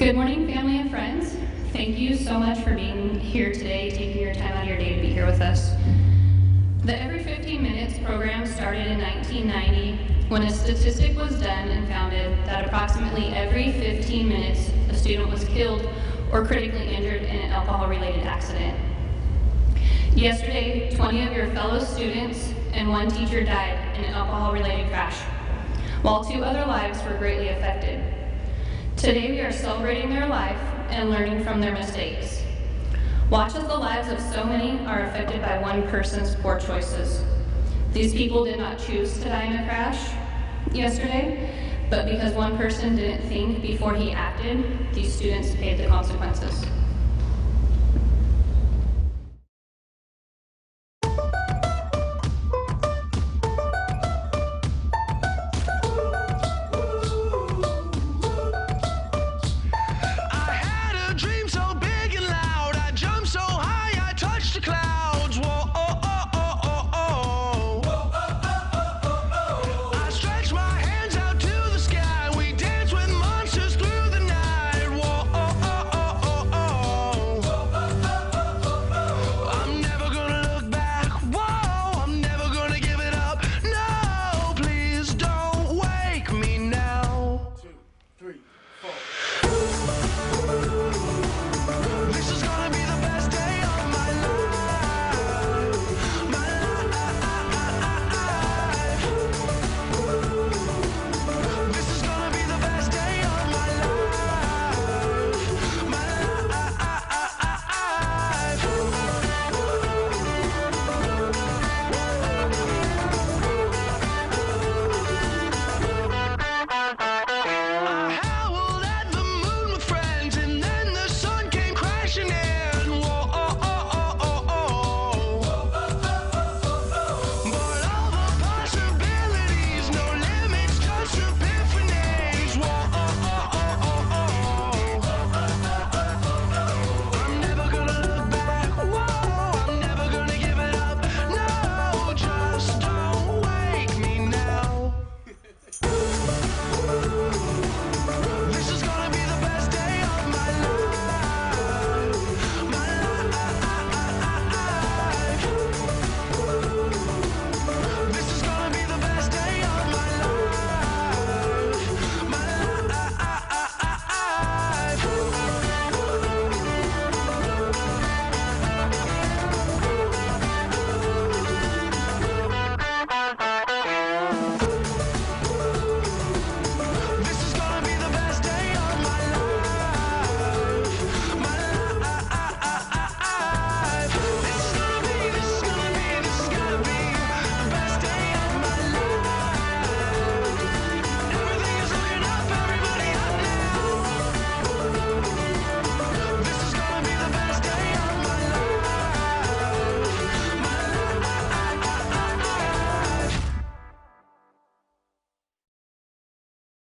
Good morning, family and friends. Thank you so much for being here today, taking your time out of your day to be here with us. The Every 15 Minutes program started in 1990 when a statistic was done and founded that approximately every 15 minutes a student was killed or critically injured in an alcohol-related accident. Yesterday, 20 of your fellow students and one teacher died in an alcohol-related crash, while 2 other lives were greatly affected. Today we are celebrating their life and learning from their mistakes. Watch as the lives of so many are affected by one person's poor choices. These people did not choose to die in a crash yesterday, but because one person didn't think before he acted, these students paid the consequences.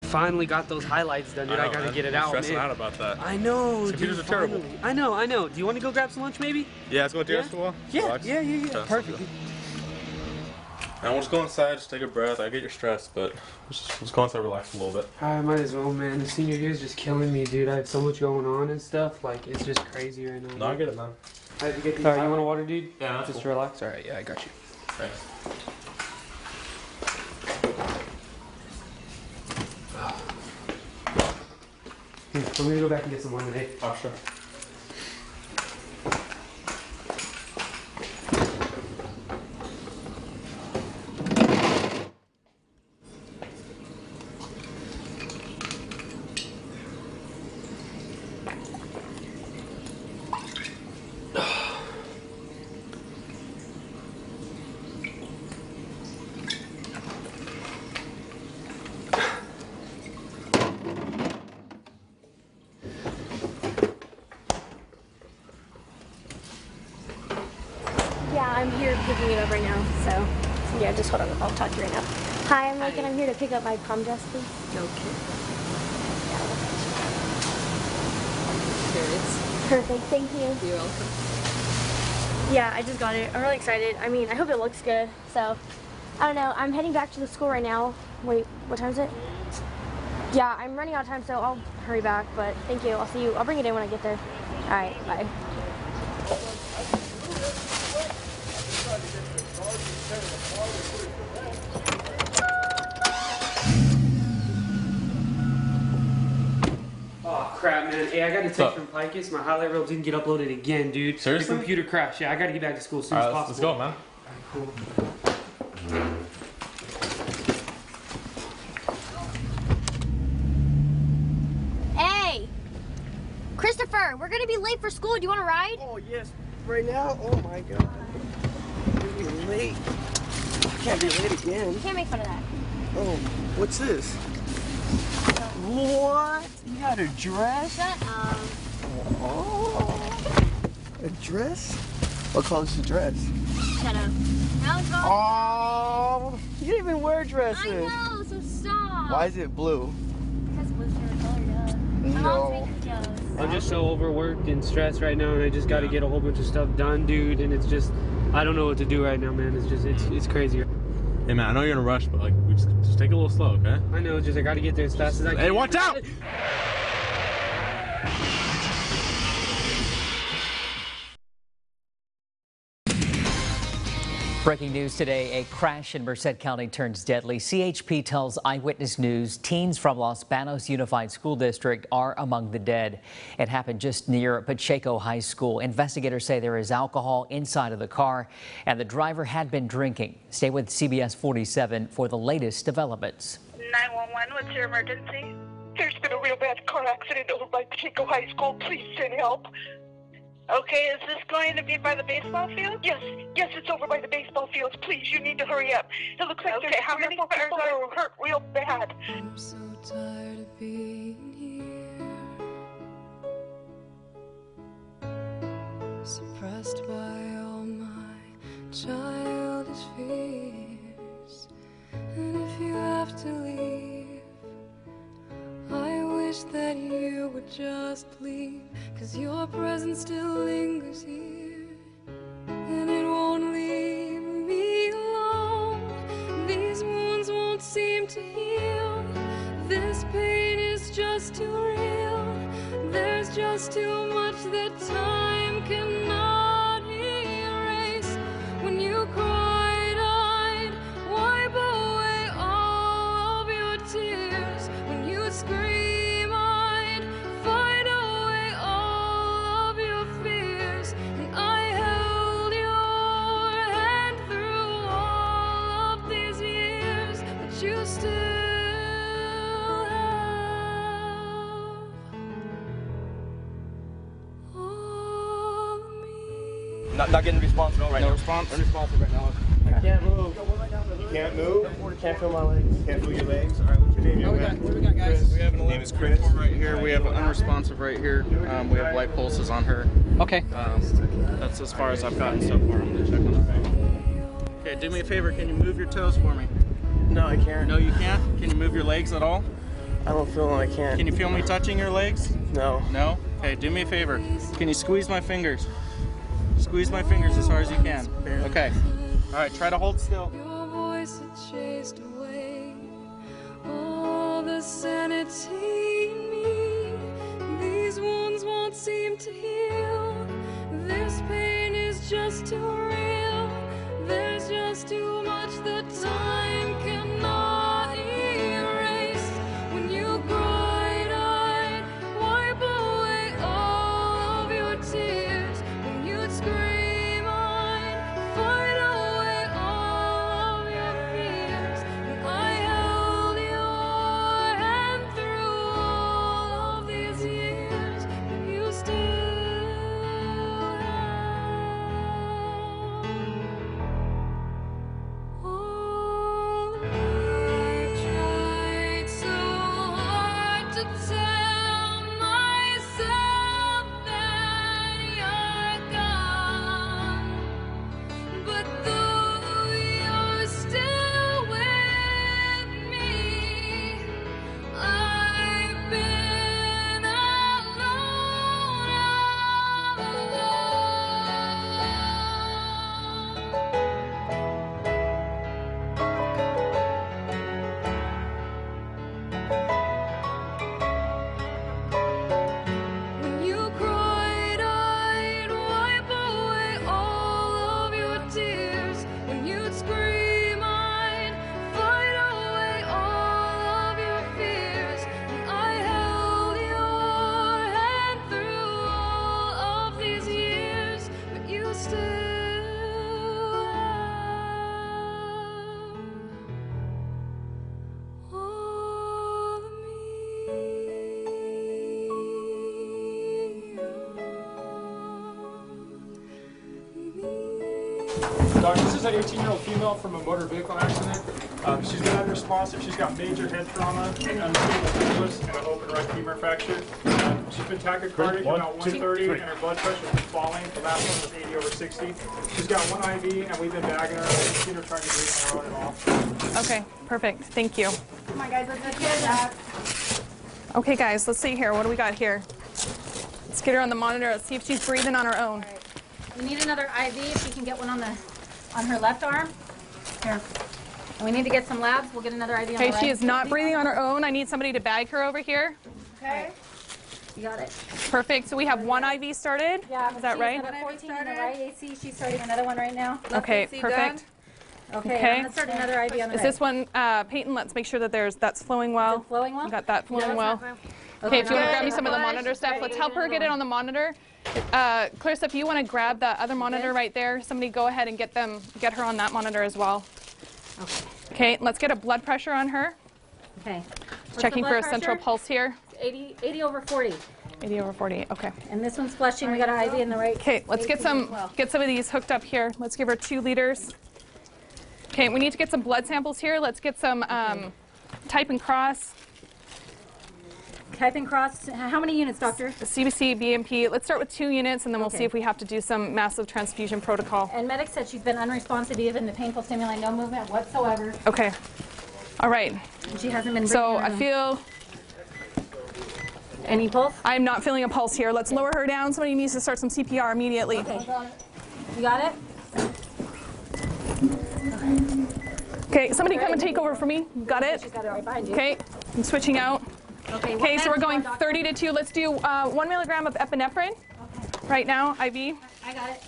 Finally got those highlights done, dude. I gotta get it out, man. I'm stressing out about that. I know, dude. Computers are terrible. I know. Do you want to go grab some lunch, maybe? Yeah, let's go do this for a while. Yeah. Perfect. And we'll just go inside, just take a breath. I get your stress, but let's go inside, relax a little bit. I might as well, man. The senior year is just killing me, dude. I have so much going on and stuff. Like, it's just crazy right now. No, I get it, man. I have to get these. Alright, you want a water, dude? Yeah, just to relax. Alright, yeah, I got you. Thanks. I'm gonna go back and get some lemonade. Oh, sure. Yeah, I'm here picking it up right now, so yeah, just hold on, I'll talk to you right now. Hi, I'm Logan, I'm here to pick up my prom dress, please. Okay. Yeah, Here it is. perfect, thank you. You're welcome. Yeah, I just got it. I'm really excited. I mean, I hope it looks good, so I don't know. I'm heading back to the school right now. Wait, what time is it? Yeah, I'm running out of time, so I'll hurry back, but thank you. I'll see you. I'll bring it in when I get there. All right, bye. Oh crap, man. Hey, I got a text from Picus. My highlight reel didn't get uploaded again, dude. Seriously? The computer crashed. Yeah, I gotta get back to school as soon as possible. Let's go, man. Cool. Hey! Christopher, we're gonna be late for school. Do you want to ride? Oh, yes. Right now? Oh, my God. We're gonna be late. I can't be late again. You can't make fun of that. Oh, what's this? What? You got a dress? Shut up. Oh, a dress? What color's the dress? Shut up. Now it's gone. Oh, you didn't even wear dresses. I know, so stop. Why is it blue? Because blue's your color, duh. My mom's making jealous. I'm just so overworked and stressed right now, and I just got to get a whole bunch of stuff done, dude. And it's just, I don't know what to do right now, man. It's just, it's crazy. Hey man, I know you're in a rush, but like, we just take it a little slow, okay? I know, it's just I got to get there as fast as I can. Hey, watch out! Breaking news today, a crash in Merced County turns deadly. CHP tells Eyewitness News teens from Los Banos Unified School District are among the dead. It happened just near Pacheco High School. Investigators say there is alcohol inside of the car and the driver had been drinking. Stay with CBS 47 for the latest developments. 911, what's your emergency? There's been a real bad car accident over by Pacheco High School. Please send help. Okay, is this going to be by the baseball field? Yes, it's over by the baseball fields. Please, you need to hurry up. It looks like there's how many people cars who are hurt real bad. I'm so tired of being here, suppressed by all my childish fears. And if you have to leave, I wish that you would just leave, 'cause your presence still lingers here, and it won't leave me alone. These wounds won't seem to heal. This pain is just too real. There's just too much that time cannot erase. When you cried, I'd wipe away all of your tears. When you scream, I'd fight away all of your fears. And I held your hand through all of these years, but you still have all of me. Not getting responsive right now. No response? Unresponsive right now. I can't move. You can't move? Can't feel my legs. Can't feel your legs? All right, what's your name? What do we got, guys? We have an Name is Chris. 11 right here. We have an unresponsive right here. We have light pulses on her. Okay. That's as far as I've gotten so far. I'm gonna check on the bank. Okay, do me a favor. Can you move your toes for me? No, I can't. No, you can't. Can you move your legs at all? I don't feel them. I can't. Can you feel me touching your legs? No. No? Okay, do me a favor. Can you squeeze my fingers? Squeeze my fingers as hard as you can. Okay. All right, try to hold still. Your voice had chased away all the sanity in me. These wounds won't seem to heal. This pain is just too real. There's just too much that time cannot erase. When you cried, I'd wipe away all of your tears. When you'd scream, I'd fight away all of your fears. And I held your hand through an 18-year-old female from a motor vehicle accident. She's been unresponsive. She's got major head trauma, an unstable pelvis, and an open right femur fracture. She's been tachycardic about 130, and her blood pressure has been falling. The last one was 80/60. She's got one IV, and we've been bagging her. We've seen her trying to breathe on her own and off. Okay, perfect. Thank you. Come on, guys, let's get that. Okay, guys, let's see here. What do we got here? Let's get her on the monitor. Let's see if she's breathing on her own. Right. We need another IV if we can get one on her left arm. Here. And we need to get some labs. We'll get another IV on the right. Okay, she is not breathing on her own. I need somebody to bag her over here. Okay. You got it. Perfect. So we have one IV started. Yeah. Is that right? She's at a 14 in the right AC. She's starting another one right now. Okay, perfect. Okay. Let's start another IV on the right. Is this one, Peyton? Let's make sure that that's flowing well. Is it flowing well? We got that flowing well. Okay, if you want to grab me some of the monitor stuff, let's help her get it on the monitor. Clarissa, if you want to grab the other monitor right there, somebody go ahead and get her on that monitor as well. Okay, let's get a blood pressure on her. Okay. Checking for a central pulse here. 80/40. 80/40, okay. And this one's flushing. We got an IV in the right. Okay, let's get some of these hooked up here. Let's give her 2 liters. Okay, we need to get some blood samples here. Let's get some type and cross. Type and cross. How many units, doctor? CBC, BMP. Let's start with 2 units, and then we'll see if we have to do some massive transfusion protocol. And medic said she's been unresponsive even to painful stimuli, no movement whatsoever. Okay. All right. And she hasn't been breathing. So I feel... Any pulse? I'm not feeling a pulse here. Let's lower her down. Somebody needs to start some CPR immediately. Okay. You got it? Okay, somebody come and take over for me. Got it? She's got it right behind you. Okay, I'm switching out. Okay, so we're going 30 to 2. Let's do 1 milligram of epinephrine right now, IV. I got it.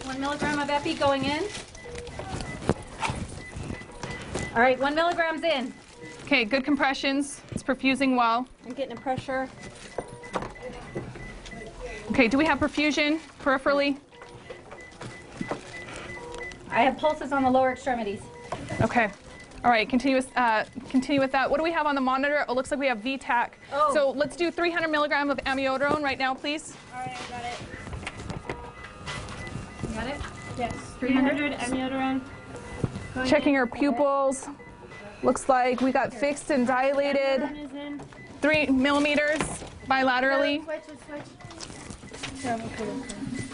1 milligram of epi going in. All right, 1 milligram's in. Okay, good compressions. It's perfusing well. I'm getting a pressure. Okay, do we have perfusion peripherally? I have pulses on the lower extremities. Okay. All right, continue with that. What do we have on the monitor? Oh, looks like we have VTAC. Oh. So let's do 300 milligram of amiodarone right now, please. All right, I got it. You got it? Yes. 300 amiodarone. Checking her pupils. Looks like we got fixed and dilated. 3 millimeters bilaterally.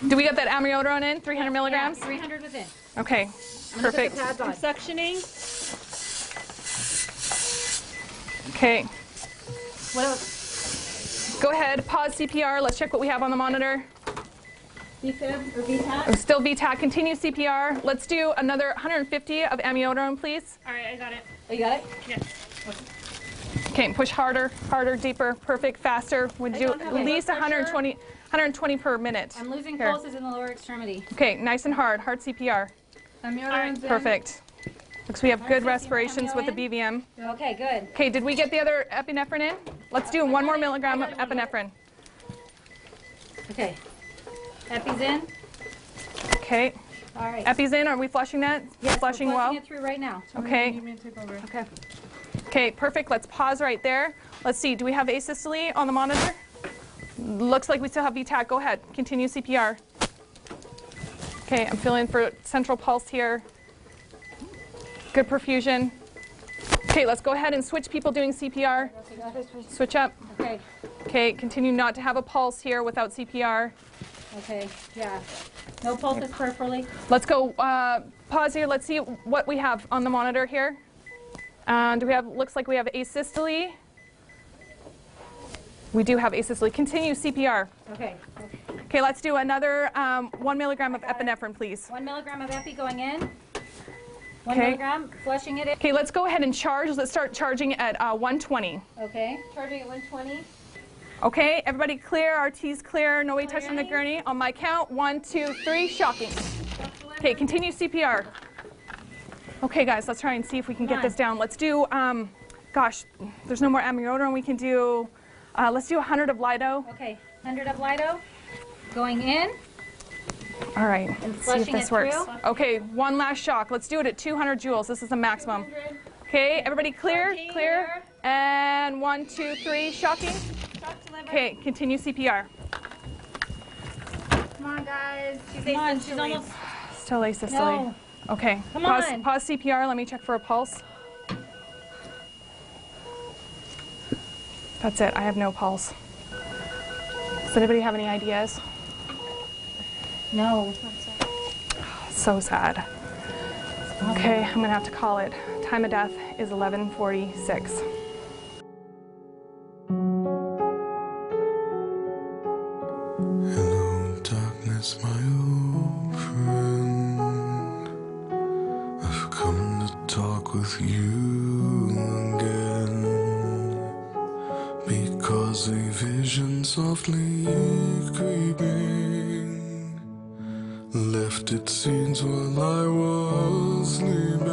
Do we get that amiodarone in? 300 milligrams? Yeah, 300 was in. Okay, perfect. Suctioning. Okay. What else? Go ahead, pause CPR. Let's check what we have on the monitor. VFib or VTAC? Still VTAC. Continue CPR. Let's do another 150 of amiodarone, please. All right, I got it. Oh, you got it? Yes. Okay, push harder, deeper, perfect, faster. We'll do at least 120 per minute. I'm losing pulses in the lower extremity. Okay, nice and hard CPR. Amiodarone's in. Perfect. Looks we have good respirations with the BVM. Okay, good. Okay, did we get the other epinephrine in? Let's do 1 more milligram of epinephrine. Okay. Epi's in. Okay. All right. Epi's in. Are we flushing that? Yes, flushing we're well. flushing it through right now. Okay. Okay. Okay, perfect. Let's pause right there. Let's see. Do we have asystole on the monitor? Looks like we still have VTAC. Go ahead. Continue CPR. Okay, I'm feeling for central pulse here. Good perfusion. Okay, let's go ahead and switch people doing CPR. Switch up. Okay. Okay, continue not to have a pulse here without CPR. Okay, yeah. No pulses peripherally. Let's go pause here. Let's see what we have on the monitor here. Do we have, looks like we have asystole. We do have asystole. Continue CPR. Okay. Okay, let's do another 1 milligram of epinephrine, please. 1 milligram of epi going in. 1 Okay. milligram, flushing it in. Okay, let's go ahead and charge. Let's start charging at 120. Okay, charging at 120. Okay, everybody clear, RT's clear, nobody touching the gurney. On my count, 1, 2, 3, shocking. Okay, continue CPR. Okay, guys, let's try and see if we can get this down. Let's do, gosh, there's no more amiodarone. We can do, let's do 100 of Lido. Okay, 100 of Lido going in. All right, And let's see if this works. through. Okay, one last shock. Let's do it at 200 joules. This is the maximum. Okay, everybody clear, clear. And 1, 2, 3, shocking. Okay, continue CPR. Come on, guys. She's almost. Still asystole. No. Okay. Come pause, on. Pause CPR. Let me check for a pulse. That's it. I have no pulse. Does anybody have any ideas? No. So sad. Okay, I'm gonna have to call it. Time of death is 11:46. Hello, darkness, my old friend. I've come to talk with you again, because a vision softly creeping left its scenes while I was sleeping,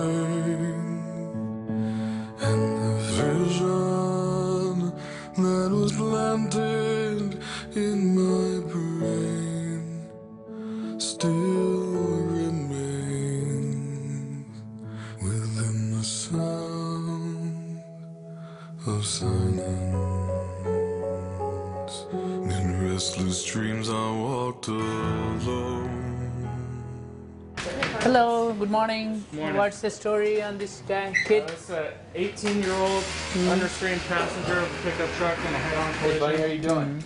and the vision that was planted in my brain still remains within the sound of silence. In restless dreams I walked alone. Hello, good morning. Morning. What's the story on this guy, kid? It's an 18-year-old unrestrained passenger of a pickup truck in a head-on collision. Hey buddy, how you doing?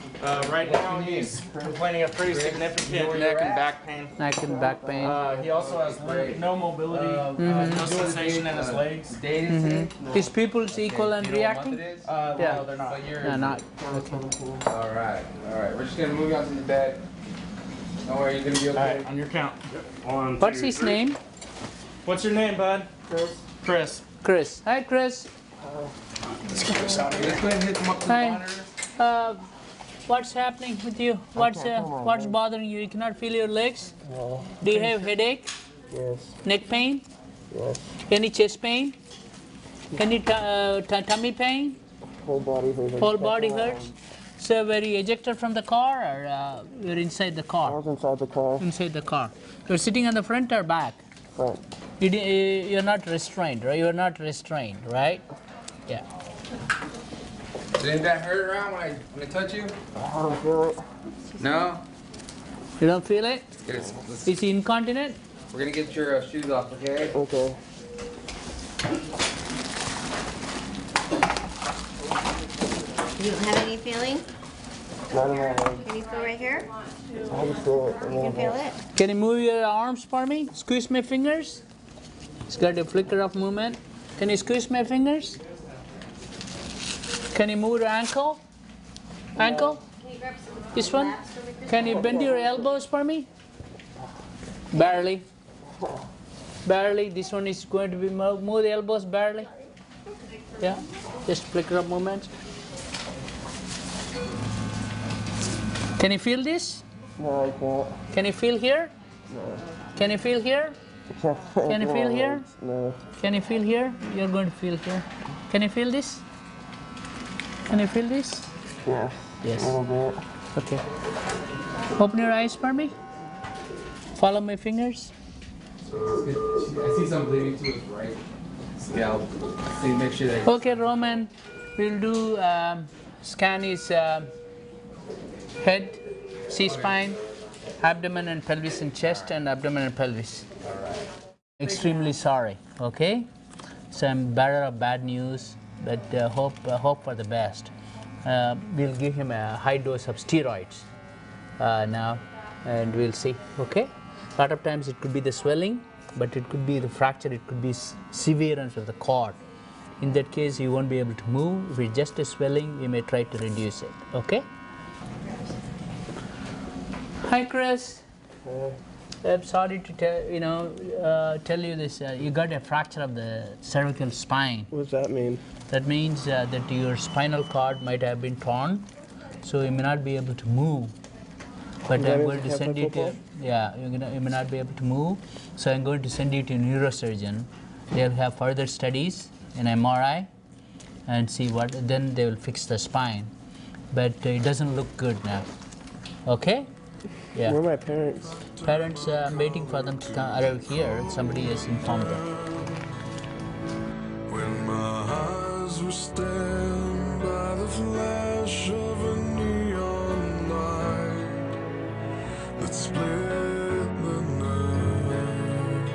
Right now he's complaining of pretty significant neck and back pain. Neck and back pain. He also has no mobility, no sensation in his legs. Is people's equal and reacting? No, they're not. No, not. Okay. All right. We're just gonna move you on to the bed. Don't worry, you're gonna be okay. All right, on your count. 1, What's 2, his 3. name? What's your name, bud? Chris. Chris. Hi, Chris. Let's go ahead and hit them up to the Hi. monitor. What's happening with you? What's bothering you? You cannot feel your legs? No. Do you have headache? Yes. Neck pain? Yes. Any chest pain? Any tummy pain? Whole body hurts. Whole body hurts? So were you ejected from the car or you're inside the car? I was inside the car. Inside the car. You're sitting on the front or back? Front. You're not restrained, right? You're not restrained, right? Yeah. Didn't that hurt around when I touch you? I don't feel it. No? You don't feel it? Let's, Is he incontinent? we're gonna get your shoes off, okay? Okay. You don't have any feeling? Not in my leg. Can you feel right here? I can feel it. You can feel it? Can you move your arms for me? Squeeze my fingers. It's got a flicker of movement. Can you squeeze my fingers? Can you move your ankle? Ankle? This one? Can you bend your elbows for me? Barely. Barely. This one is going to be move the elbows barely. Yeah. Just flicker of movement. Can you feel this? No, I can't. Can you feel here? No. Can you feel here? Can you feel here? No. Can you feel here? You're going to feel here. Can you feel this? Can you feel this? Yes. Yes. A little bit. Okay. Open your eyes for me. Follow my fingers. I see some bleeding to his right scalp. See, make sure that. Okay, Roman. We'll do scan his head, C-spine, abdomen and pelvis, and chest and abdomen and pelvis. Extremely sorry. Okay. So I'm bearer of bad news, but hope for the best. We'll give him a high dose of steroids now, and we'll see. Okay. A lot of times it could be the swelling, but it could be the fracture. It could be severance of the cord. In that case, you won't be able to move. If it's just a swelling, we may try to reduce it. Okay. Hi, Chris. I'm sorry to tell you this. You got a fracture of the cervical spine. What does that mean? That means that your spinal cord might have been torn, so you may not be able to move. But I'm going to send you to, you may not be able to move, so I'm going to send you to a neurosurgeon. They'll have further studies, an MRI, and see what, then they will fix the spine. But it doesn't look good now. Okay? Yeah. Where are my parents? Parents, I'm waiting for them to come arrive here. Somebody has informed them. When my eyes were stabbed by the flash of a neon light that split the night,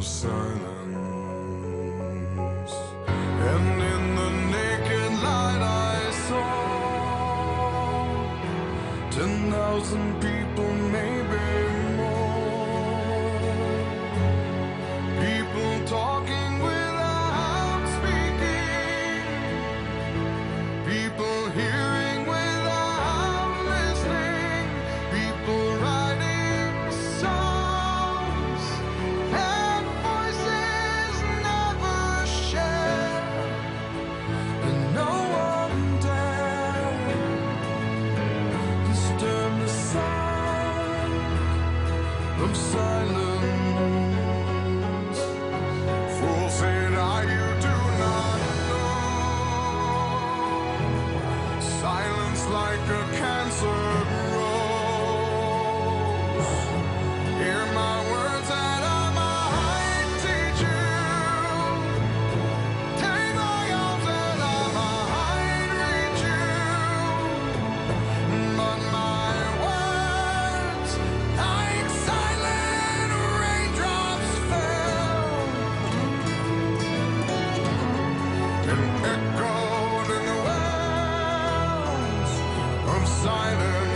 silence, and in the naked light I saw 10,000 people, maybe more. People talking without speaking, people hearing without listening, people writing songs and voices never shared, and no one dared disturb the sound of silence. Fool said I, you do not know. Silence like a cancer grows. Hear my words that I might teach you. Take my arms that I might reach you. But my words, like silent raindrops, fell and echoed in the wells of silence,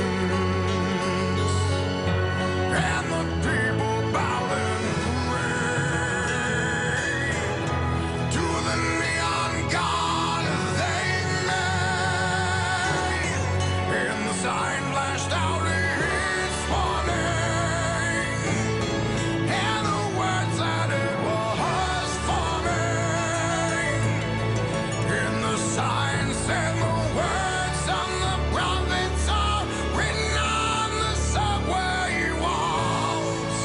and the people bowed and prayed to the neon god they made, and the sign flashed out its warning, and the words that it was forming, and the sign said the words on the prophets are written on the subway walls,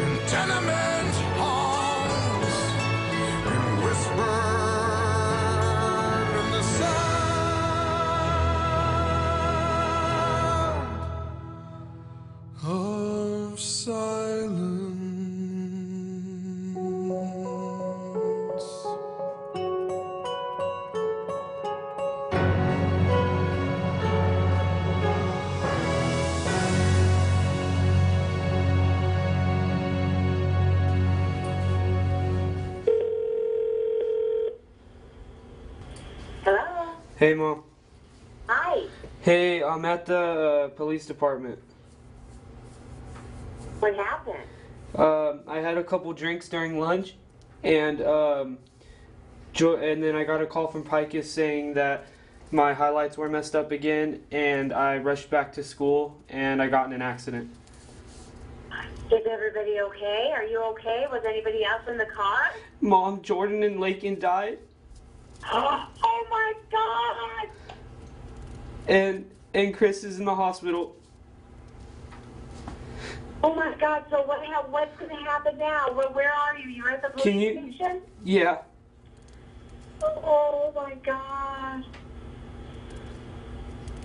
in tenement halls, and whispered in the sound of silence. Hello? Hey, Mom. Hi. Hey, I'm at the police department. What happened? I had a couple drinks during lunch, and and then I got a call from Picus saying that my highlights were messed up again, and I rushed back to school, and I got in an accident. Is everybody okay? Are you okay? Was anybody else in the car? Mom, Jordan and Lakin died, Oh my God! and Chris is in the hospital. Oh my God! So what's going to happen now? Where are you? You're at the police station? Yeah. Oh my God!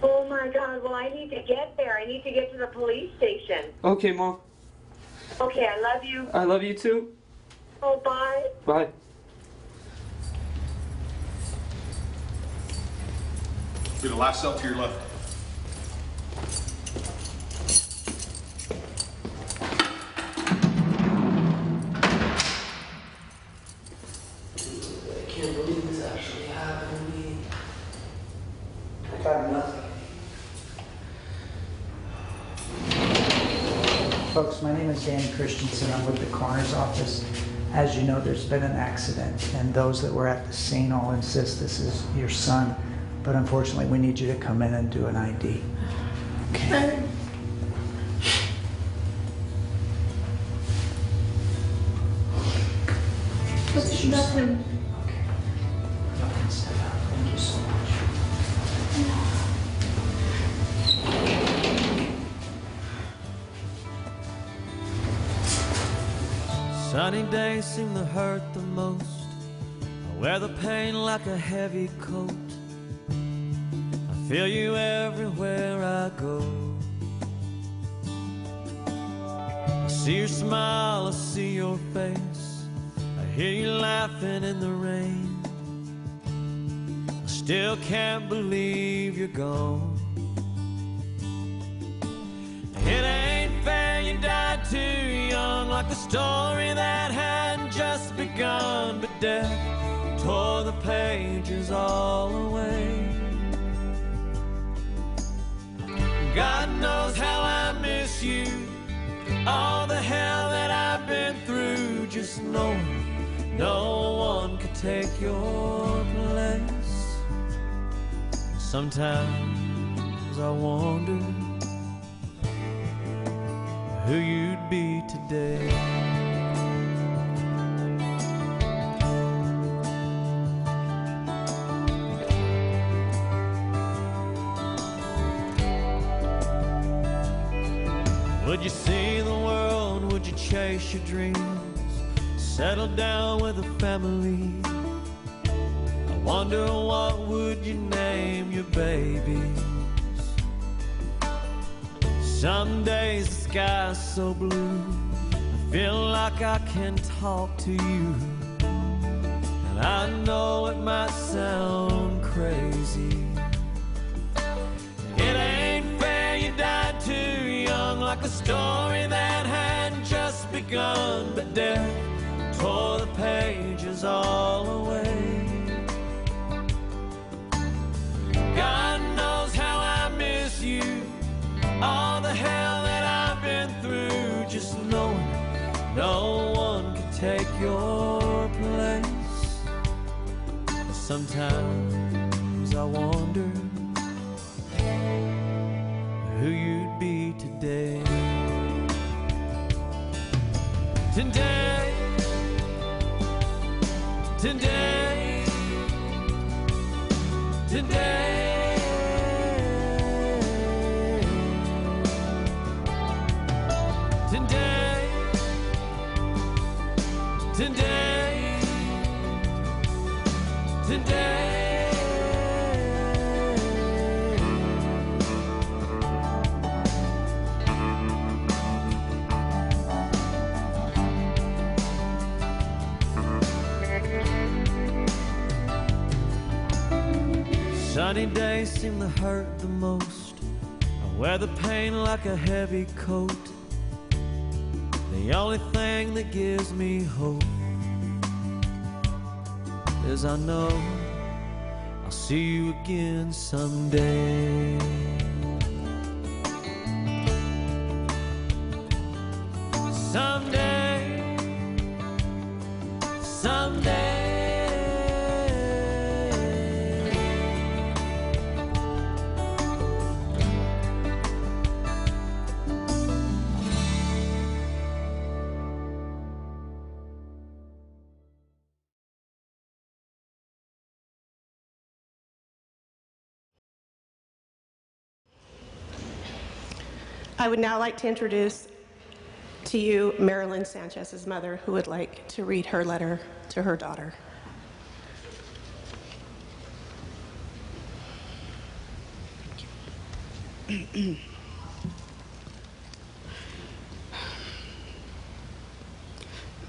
Oh my God! Well, I need to get there. I need to get to the police station. Okay, Mom. Okay, I love you. I love you too. Oh, bye. Bye. Be the last cell to your left. I can't believe this actually happened to me. I got nothing. Folks, my name is Dan Christensen. I'm with the coroner's office. As you know, there's been an accident, and those that were at the scene all insist this is your son. But unfortunately, we need you to come in and do an ID. Okay. What's nothing? Okay. Y'all can step out. Thank you so much. Sunny days seem to hurt the most. I wear the pain like a heavy coat. I feel you everywhere I go. I see your smile, I see your face. I hear you laughing in the rain. I still can't believe you're gone. It ain't fair, you died too young, like the story that had just begun, but death tore the pages all away. God knows how I miss you, all the hell that I've been through, just knowing no one could take your place. Sometimes I wonder who you'd be today. Would you see the world? Would you chase your dreams? Settle down with a family? I wonder what would you name your babies? Some days the sky's so blue, I feel like I can talk to you. And I know it might sound crazy. It ain't fair you died too young, like a story that had just begun, but death tore the pages all away. God knows how I miss you, all the hell that I've been through, just knowing no one can take your place. Sometimes I wonder who you'd be today. Today, today, today, today, today, today. Sunny days seem to hurt the most. I wear the pain like a heavy coat. The only thing that gives me hope is I know I'll see you again someday. Someday, someday. I would now like to introduce to you Marilyn Sanchez's mother, who would like to read her letter to her daughter.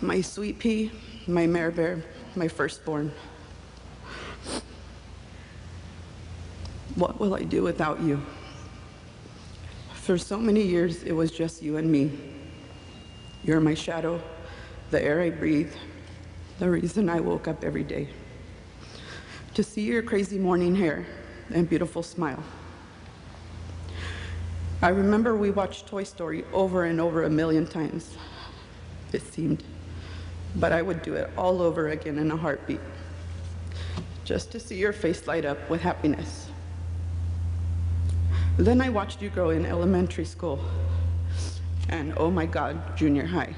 My sweet pea, my mare bear, my firstborn. What will I do without you? For so many years, it was just you and me. You're my shadow, the air I breathe, the reason I woke up every day. To see your crazy morning hair and beautiful smile. I remember we watched Toy Story over and over 1,000,000 times, it seemed. But I would do it all over again in a heartbeat, just to see your face light up with happiness. Then I watched you grow in elementary school, and oh my God, junior high.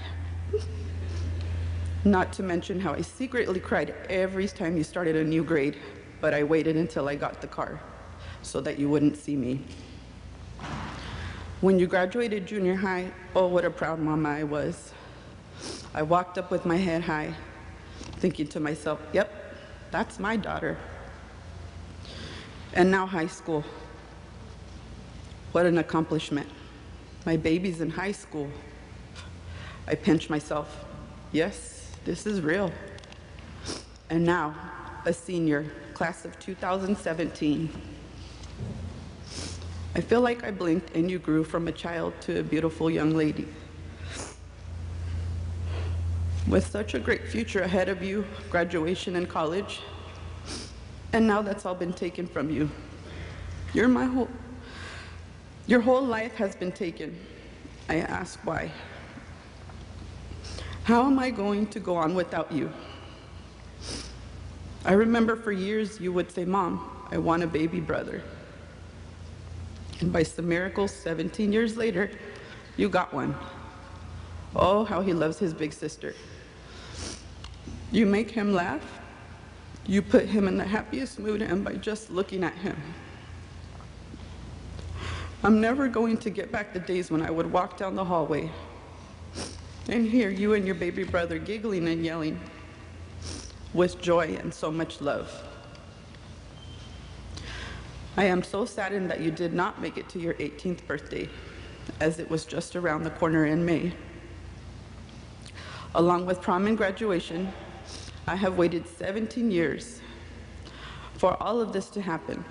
Not to mention how I secretly cried every time you started a new grade, but I waited until I got the car so that you wouldn't see me. When you graduated junior high, oh, what a proud mama I was. I walked up with my head high, thinking to myself, yep, that's my daughter. And now high school. What an accomplishment. My baby's in high school. I pinch myself. Yes, this is real. And now, a senior, class of 2017. I feel like I blinked and you grew from a child to a beautiful young lady. With such a great future ahead of you, graduation and college, and now that's all been taken from you. Your whole life has been taken. I ask why. How am I going to go on without you? I remember for years you would say, "Mom, I want a baby brother." And by some miracle, 17 years later, you got one. Oh, how he loves his big sister. You make him laugh. You put him in the happiest mood, and by just looking at him. I'm never going to get back the days when I would walk down the hallway and hear you and your baby brother giggling and yelling with joy and so much love. I am so saddened that you did not make it to your 18th birthday, as it was just around the corner in May. Along with prom and graduation, I have waited 17 years for all of this to happen,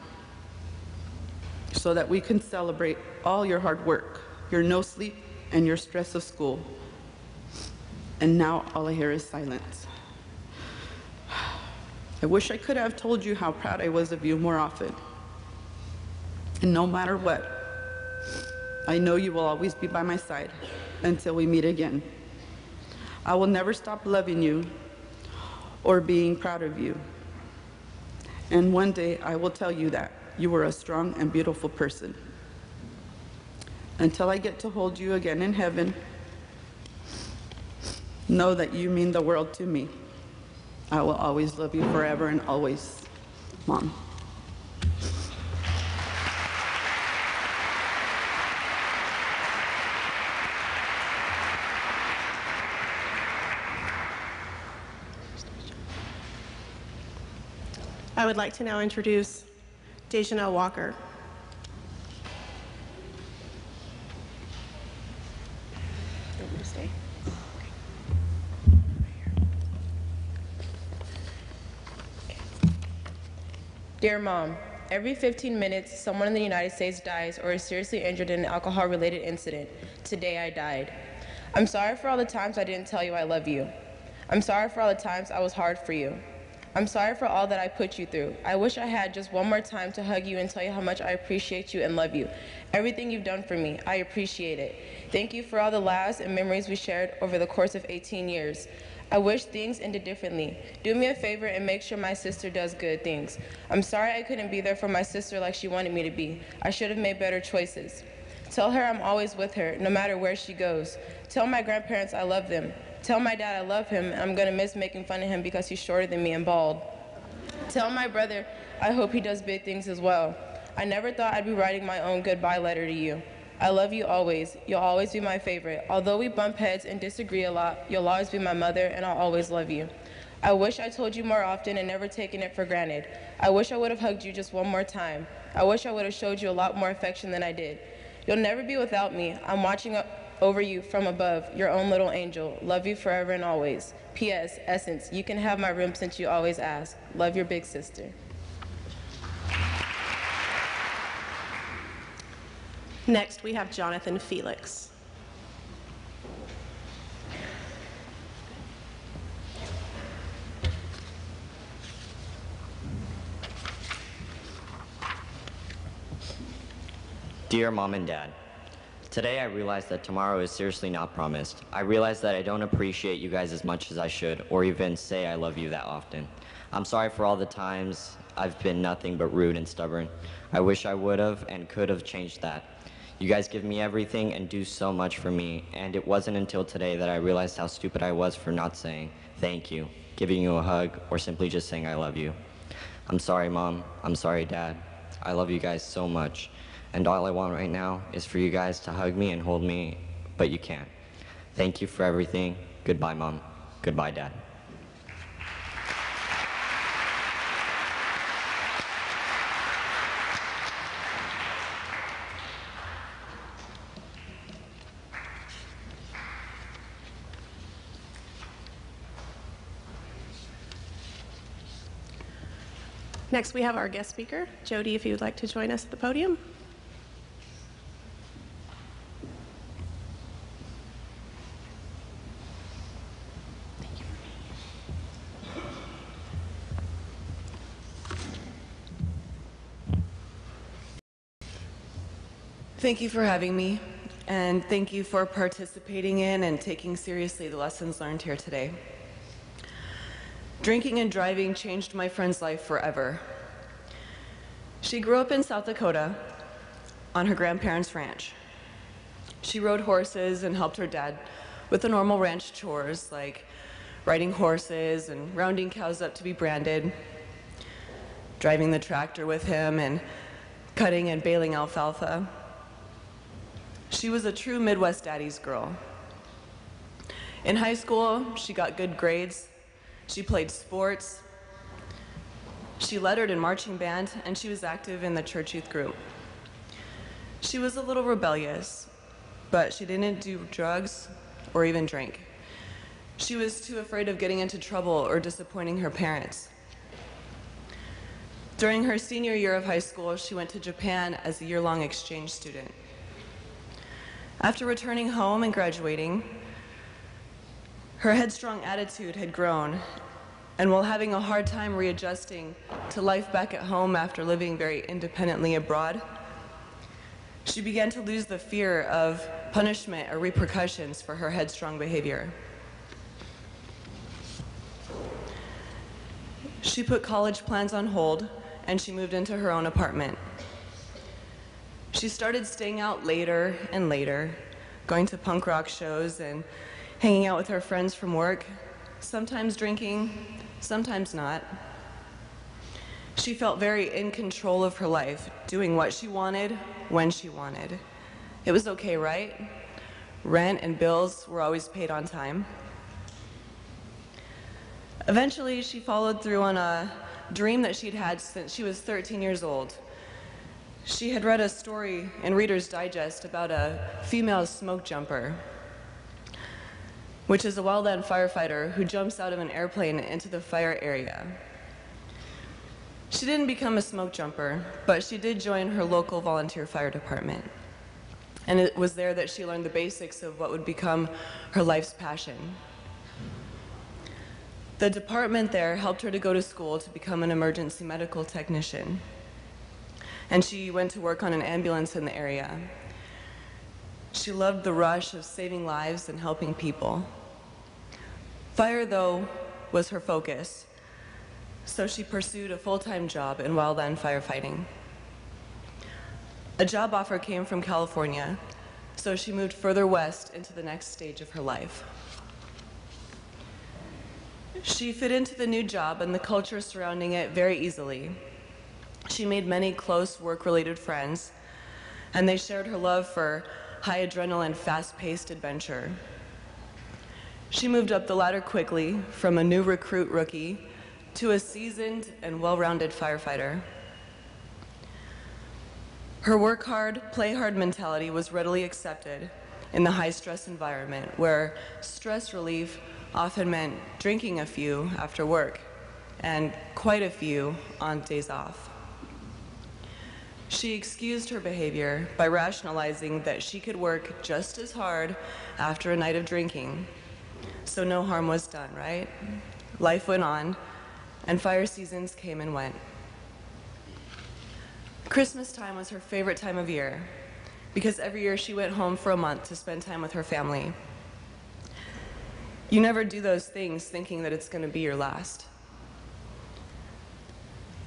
so that we can celebrate all your hard work, your no sleep, and your stress of school. And now all I hear is silence. I wish I could have told you how proud I was of you more often. And no matter what, I know you will always be by my side until we meet again. I will never stop loving you or being proud of you. And one day I will tell you that you were a strong and beautiful person. Until I get to hold you again in heaven, know that you mean the world to me. I will always love you forever and always, Mom. I would like to now introduce Dejanelle Walker. Dear Mom, every 15 minutes, someone in the United States dies or is seriously injured in an alcohol-related incident. Today I died. I'm sorry for all the times I didn't tell you I love you. I'm sorry for all the times I was hard for you. I'm sorry for all that I put you through. I wish I had just one more time to hug you and tell you how much I appreciate you and love you. Everything you've done for me, I appreciate it. Thank you for all the laughs and memories we shared over the course of 18 years. I wish things ended differently. Do me a favor and make sure my sister does good things. I'm sorry I couldn't be there for my sister like she wanted me to be. I should have made better choices. Tell her I'm always with her, no matter where she goes. Tell my grandparents I love them. Tell my dad I love him, and I'm gonna miss making fun of him because he's shorter than me and bald. Tell my brother I hope he does big things as well. I never thought I'd be writing my own goodbye letter to you. I love you always. You'll always be my favorite. Although we bump heads and disagree a lot, you'll always be my mother, and I'll always love you. I wish I told you more often and never taken it for granted. I wish I would have hugged you just one more time. I wish I would have showed you a lot more affection than I did. You'll never be without me. I'm watching over you from above, your own little angel. Love you forever and always. P.S. Essence, you can have my room since you always ask. Love your big sister. Next, we have Jonathan Felix. Dear Mom and Dad, today I realized that tomorrow is seriously not promised. I realized that I don't appreciate you guys as much as I should, or even say I love you that often. I'm sorry for all the times I've been nothing but rude and stubborn. I wish I would have and could have changed that. You guys give me everything and do so much for me, and it wasn't until today that I realized how stupid I was for not saying thank you, giving you a hug, or simply just saying I love you. I'm sorry, Mom. I'm sorry, Dad. I love you guys so much. And all I want right now is for you guys to hug me and hold me, but you can't. Thank you for everything. Goodbye, Mom. Goodbye, Dad. Next, we have our guest speaker, Jody, if you would like to join us at the podium. Thank Thank you for having me, and thank you for participating in and taking seriously the lessons learned here today. Drinking and driving changed my friend's life forever. She grew up in South Dakota on her grandparents' ranch. She rode horses and helped her dad with the normal ranch chores like riding horses and rounding cows up to be branded, driving the tractor with him, and cutting and baling alfalfa. She was a true Midwest daddy's girl. In high school, she got good grades, she played sports, she lettered in marching band, and she was active in the church youth group. She was a little rebellious, but she didn't do drugs or even drink. She was too afraid of getting into trouble or disappointing her parents. During her senior year of high school, she went to Japan as a year-long exchange student. After returning home and graduating, her headstrong attitude had grown, and while having a hard time readjusting to life back at home after living very independently abroad, she began to lose the fear of punishment or repercussions for her headstrong behavior. She put college plans on hold, and she moved into her own apartment. She started staying out later and later, going to punk rock shows and hanging out with her friends from work, sometimes drinking, sometimes not. She felt very in control of her life, doing what she wanted, when she wanted. It was okay, right? Rent and bills were always paid on time. Eventually, she followed through on a dream that she'd had since she was 13 years old. She had read a story in Reader's Digest about a female smoke jumper, which is a well-known firefighter who jumps out of an airplane into the fire area. She didn't become a smoke jumper, but she did join her local volunteer fire department. And it was there that she learned the basics of what would become her life's passion. The department there helped her to go to school to become an emergency medical technician. And she went to work on an ambulance in the area. She loved the rush of saving lives and helping people. Fire, though, was her focus, so she pursued a full-time job in wildland firefighting. A job offer came from California, so she moved further west into the next stage of her life. She fit into the new job and the culture surrounding it very easily. She made many close work-related friends, and they shared her love for high adrenaline, fast-paced adventure. She moved up the ladder quickly from a new recruit rookie to a seasoned and well-rounded firefighter. Her work hard, play hard mentality was readily accepted in the high-stress environment where stress relief often meant drinking a few after work and quite a few on days off. She excused her behavior by rationalizing that she could work just as hard after a night of drinking, so no harm was done, right? Life went on, and fire seasons came and went. Christmas time was her favorite time of year, because every year she went home for a month to spend time with her family. You never do those things thinking that it's going to be your last.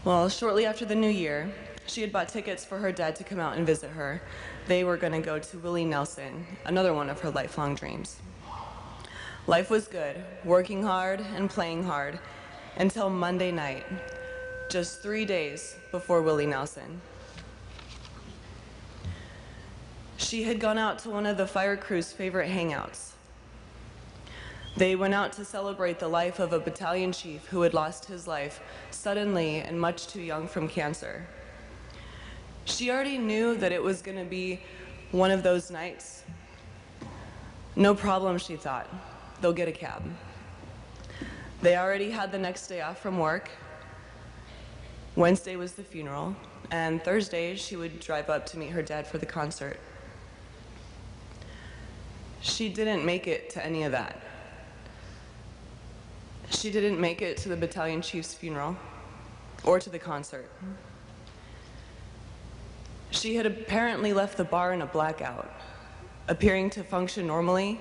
Well, shortly after the new year, she had bought tickets for her dad to come out and visit her. They were going to go to Willie Nelson, another one of her lifelong dreams. Life was good, working hard and playing hard, until Monday night, just 3 days before Willie Nelson. She had gone out to one of the fire crew's favorite hangouts. They went out to celebrate the life of a battalion chief who had lost his life suddenly and much too young from cancer. She already knew that it was going to be one of those nights. No problem, she thought. They'll get a cab. They already had the next day off from work. Wednesday was the funeral, and Thursday she would drive up to meet her dad for the concert. She didn't make it to any of that. She didn't make it to the battalion chief's funeral or to the concert. She had apparently left the bar in a blackout, appearing to function normally,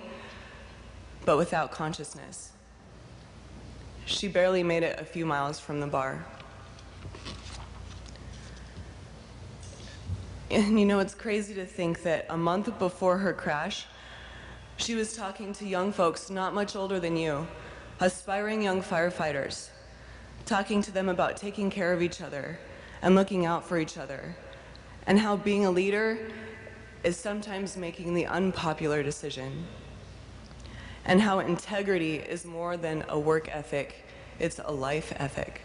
but without consciousness. She barely made it a few miles from the bar. And you know, it's crazy to think that a month before her crash, she was talking to young folks not much older than you, aspiring young firefighters, talking to them about taking care of each other and looking out for each other, and how being a leader is sometimes making the unpopular decision, and how integrity is more than a work ethic, it's a life ethic.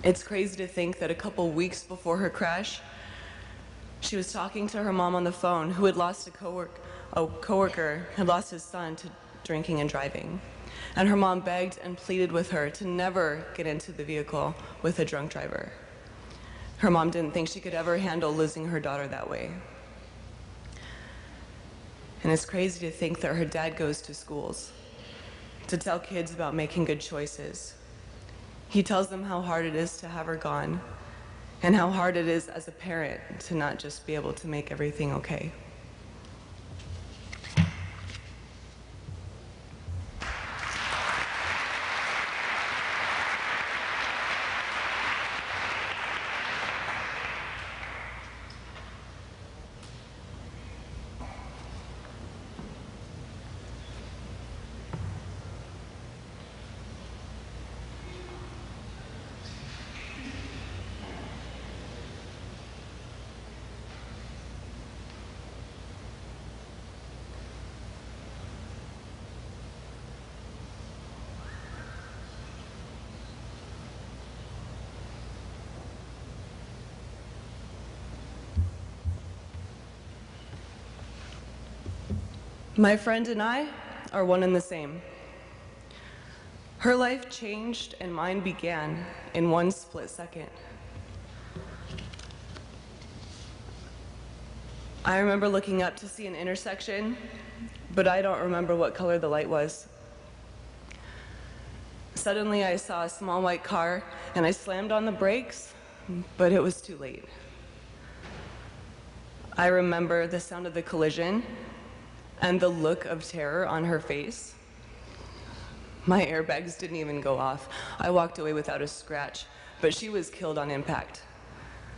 It's crazy to think that a couple weeks before her crash, she was talking to her mom on the phone, who had lost a coworker, had lost his son to drinking and driving. And her mom begged and pleaded with her to never get into the vehicle with a drunk driver. Her mom didn't think she could ever handle losing her daughter that way. And it's crazy to think that her dad goes to schools to tell kids about making good choices. He tells them how hard it is to have her gone, and how hard it is as a parent to not just be able to make everything okay. My friend and I are one and the same. Her life changed and mine began in one split second. I remember looking up to see an intersection, but I don't remember what color the light was. Suddenly I saw a small white car and I slammed on the brakes, but it was too late. I remember the sound of the collision and the look of terror on her face. My airbags didn't even go off. I walked away without a scratch, but she was killed on impact.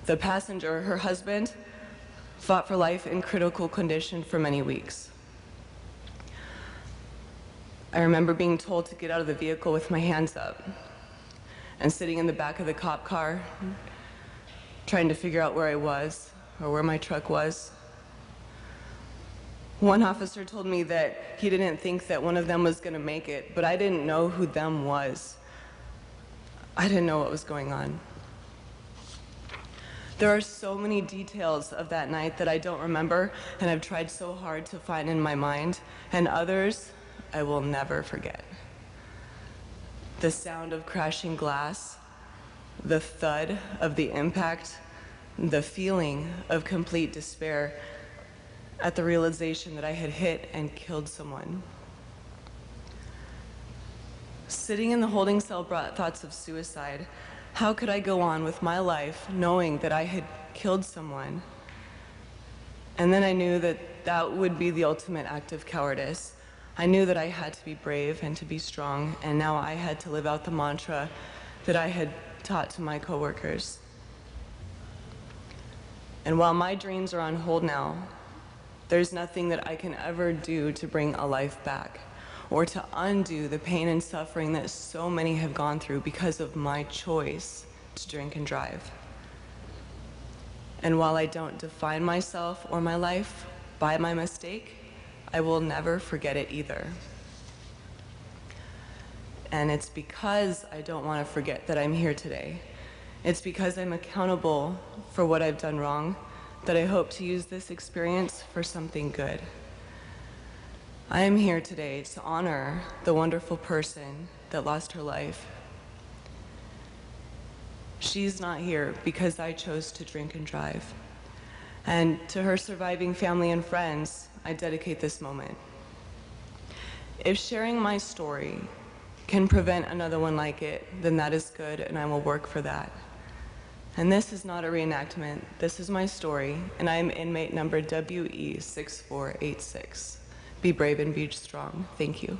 The passenger, her husband, fought for life in critical condition for many weeks. I remember being told to get out of the vehicle with my hands up and sitting in the back of the cop car, trying to figure out where I was or where my truck was. One officer told me that he didn't think that one of them was going to make it, but I didn't know who them was. I didn't know what was going on. There are so many details of that night that I don't remember, and I've tried so hard to find in my mind, and others I will never forget. The sound of crashing glass, the thud of the impact, the feeling of complete despair at the realization that I had hit and killed someone. Sitting in the holding cell brought thoughts of suicide. How could I go on with my life knowing that I had killed someone? And then I knew that that would be the ultimate act of cowardice. I knew that I had to be brave and to be strong, and now I had to live out the mantra that I had taught to my coworkers. And while my dreams are on hold now, there's nothing that I can ever do to bring a life back or to undo the pain and suffering that so many have gone through because of my choice to drink and drive. And while I don't define myself or my life by my mistake, I will never forget it either. And it's because I don't want to forget that I'm here today. It's because I'm accountable for what I've done wrong that I hope to use this experience for something good. I am here today to honor the wonderful person that lost her life. She's not here because I chose to drink and drive. And to her surviving family and friends, I dedicate this moment. If sharing my story can prevent another one like it, then that is good, and I will work for that. And this is not a reenactment. This is my story, and I am inmate number WE6486. Be brave and be strong. Thank you.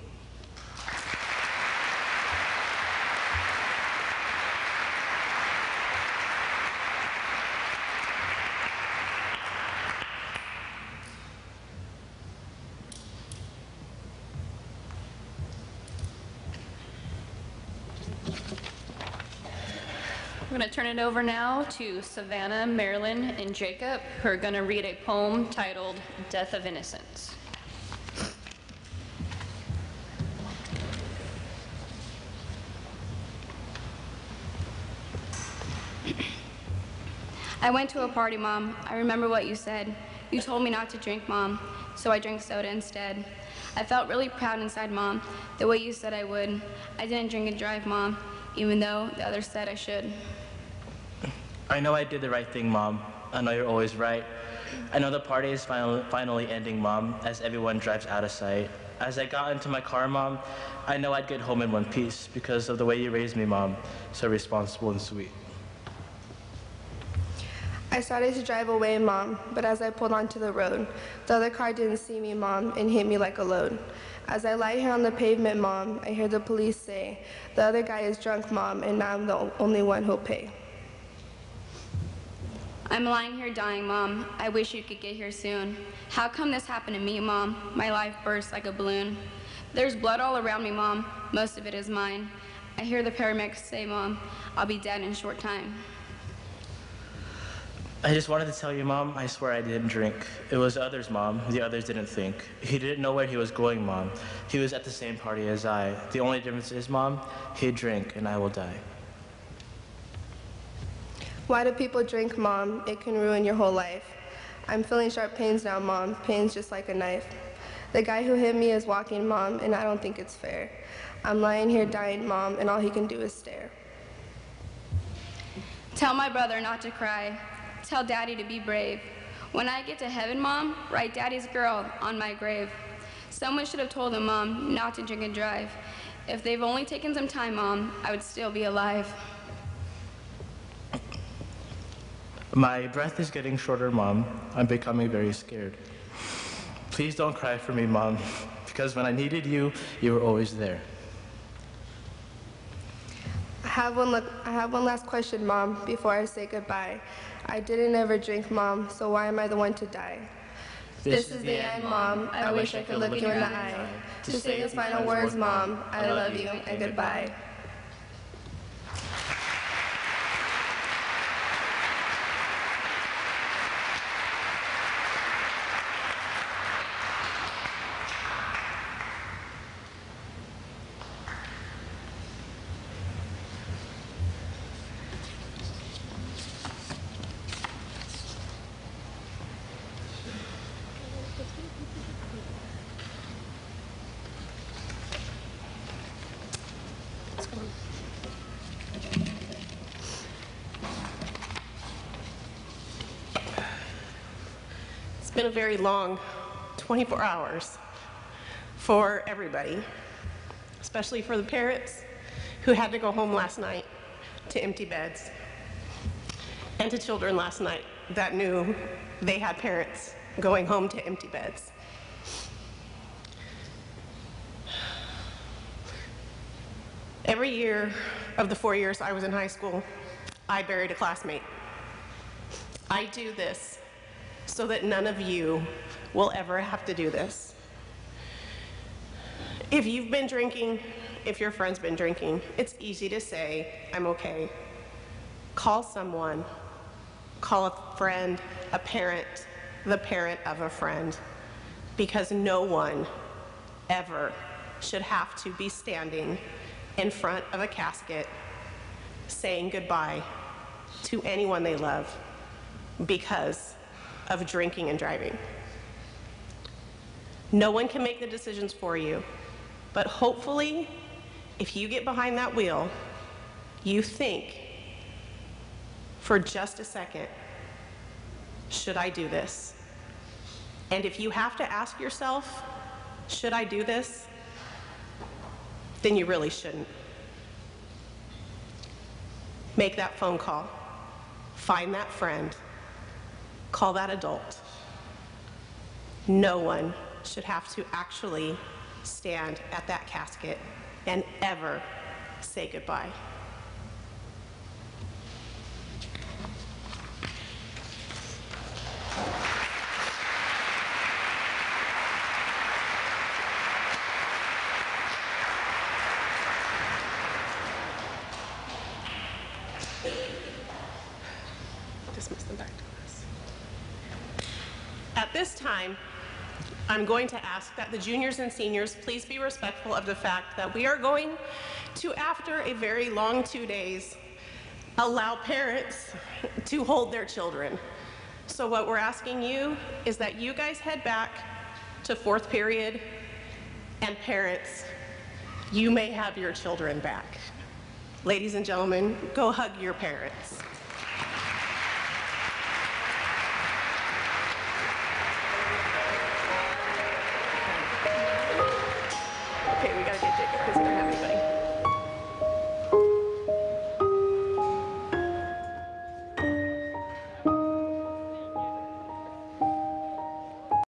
I'm going to turn it over now to Savannah, Marilyn, and Jacob, who are going to read a poem titled Death of Innocence. I went to a party, Mom. I remember what you said. You told me not to drink, Mom, so I drank soda instead. I felt really proud inside, Mom, the way you said I would. I didn't drink and drive, Mom, even though the others said I should. I know I did the right thing, Mom. I know you're always right. I know the party is finally ending, Mom, as everyone drives out of sight. As I got into my car, Mom, I know I'd get home in one piece because of the way you raised me, Mom, so responsible and sweet. I started to drive away, Mom, but as I pulled onto the road, the other car didn't see me, Mom, and hit me like a load. As I lie here on the pavement, Mom, I hear the police say, the other guy is drunk, Mom, and now I'm the only one who'll pay. I'm lying here dying, Mom. I wish you could get here soon. How come this happened to me, Mom? My life burst like a balloon. There's blood all around me, Mom. Most of it is mine. I hear the paramedics say, Mom, I'll be dead in a short time. I just wanted to tell you, Mom, I swear I didn't drink. It was others, Mom. The others didn't think. He didn't know where he was going, Mom. He was at the same party as I. The only difference is, Mom, he drank and I will die. Why do people drink, Mom? It can ruin your whole life. I'm feeling sharp pains now, Mom. Pains just like a knife. The guy who hit me is walking, Mom, and I don't think it's fair. I'm lying here dying, Mom, and all he can do is stare. Tell my brother not to cry. Tell Daddy to be brave. When I get to heaven, Mom, write Daddy's girl on my grave. Someone should have told him, Mom, not to drink and drive. If they've only taken some time, Mom, I would still be alive. My breath is getting shorter, Mom. I'm becoming very scared. Please don't cry for me, Mom, because when I needed you, you were always there. I have one last question, Mom, before I say goodbye. I didn't ever drink, Mom, so why am I the one to die? This is the end, Mom. I wish I could look you in the eye. To say the final words, Mom, I love you and goodbye. It's been a very long 24 hours for everybody, especially for the parents who had to go home last night to empty beds, and to children last night that knew they had parents going home to empty beds. Every year of the 4 years I was in high school, I buried a classmate. I do this so that none of you will ever have to do this. If you've been drinking, if your friend's been drinking, it's easy to say, I'm okay. Call someone. Call a friend, a parent, the parent of a friend, because no one ever should have to be standing in front of a casket saying goodbye to anyone they love because of drinking and driving. No one can make the decisions for you, but hopefully, if you get behind that wheel, you think for just a second, should I do this? And if you have to ask yourself, should I do this? Then you really shouldn't. Make that phone call. find that friend, call that adult. No one should have to actually stand at that casket and ever say goodbye. Dismiss them back to us. At this time, I'm going to ask that the juniors and seniors please be respectful of the fact that we are going to, after a very long 2 days, allow parents to hold their children. So what we're asking you is that you guys head back to fourth period, and parents, you may have your children back. Ladies and gentlemen, go hug your parents.